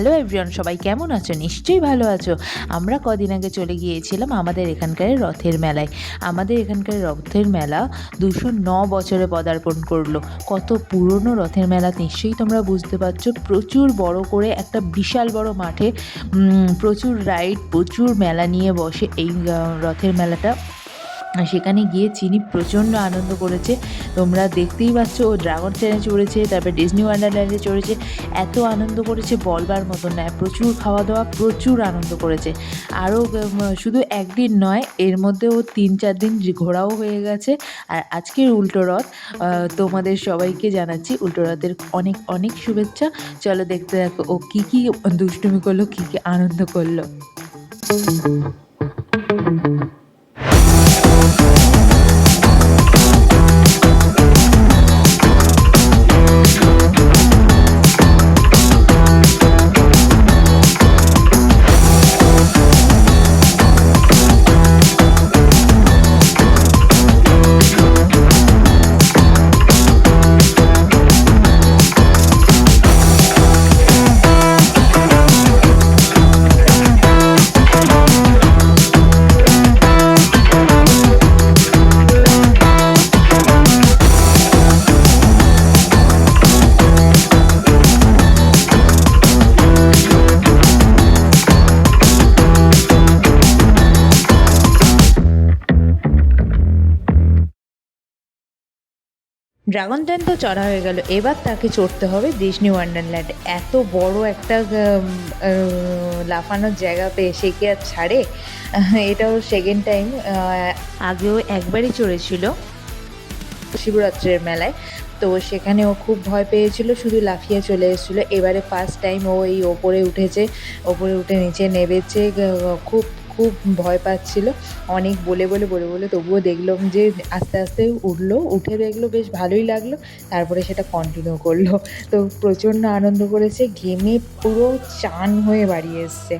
Hello everyone, সবাই কেমন আছো? নিশ্চয়ই ভালো আছো। আমরা কদিন আগে চলে গিয়েছিলাম আমাদের এখানকার রথের মেলায়। আমাদের এখানকার রথের মেলা 209 বছরে পদার্পণ করলো। কত পুরনো রথের মেলা নিশ্চয়ই তোমরা বুঝতে পারছো। প্রচুর বড় করে একটা বিশাল বড় মাঠে প্রচুর রাইড, প্রচুর মেলা নিয়ে বসে এই রথের মেলাটা। সেখানে গিয়ে চিনি প্রচণ্ড আনন্দ করেছে। তোমরা দেখতেই পাচ্ছ, ও ড্রাগন ট্রেনে চড়েছে, তারপর ডিজনি ওয়ান্ডারল্যান্ডে চড়েছে। এত আনন্দ করেছে বলবার মতো নয়। প্রচুর খাওয়া দাওয়া, প্রচুর আনন্দ করেছে। আরও শুধু একদিন নয়, এর মধ্যেও 3-4 দিন ঘোরাও হয়ে গেছে। আর আজকের উল্টো রথ, তোমাদের সবাইকে জানাচ্ছি উল্টো রথের অনেক অনেক শুভেচ্ছা। চলো দেখতে দেখো ও কী কী দুষ্টুমি করলো, কী কী আনন্দ করলো। ড্রাগন ট্রেন তো চড়া হয়ে গেল, এবার তাকে চড়তে হবে ডিজনি ওয়ান্ডারল্যান্ড। এত বড় একটা লাফানোর জায়গা পেয়ে সে কি আর ছাড়ে? এটাও সেকেন্ড টাইম। আগেও একবারই চড়েছিল শিবরাত্রির মেলায়, তো সেখানে ও খুব ভয় পেয়েছিল, শুধু লাফিয়ে চলে এসেছিলো। এবারে ফার্স্ট টাইম ও এই ওপরে উঠেছে, ওপরে উঠে নিচে নেমেছে। খুব খুব ভয় পাচ্ছিল। অনেক বলে বলে বলে বলে তবুও দেখলাম যে আস্তে আস্তে উঠলো, উঠে দেখলো বেশ ভালোই লাগলো, তারপরে সেটা কন্টিনিউ করলো। তো প্রচণ্ড আনন্দ করেছে, ঘেমে পুরো চান হয়ে বাড়ি এসছে।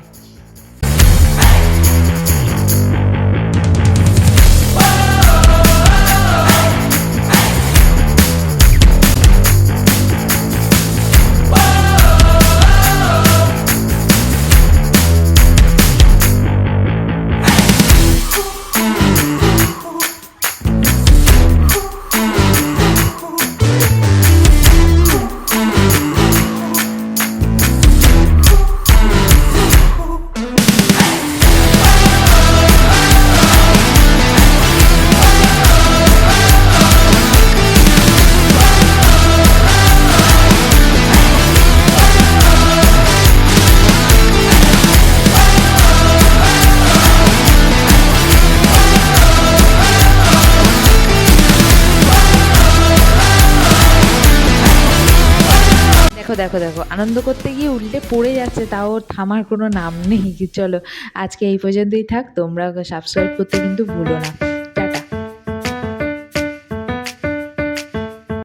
দেখো দেখো দেখো, আনন্দ করতে গিয়ে উল্টে পড়ে যাচ্ছে, তাও ওর থামার কোনো নাম নেই। চলো আজকে এই পর্যন্তই থাক। তোমরা সাবস্ক্রাইব করতে কিন্তু ভুলো না।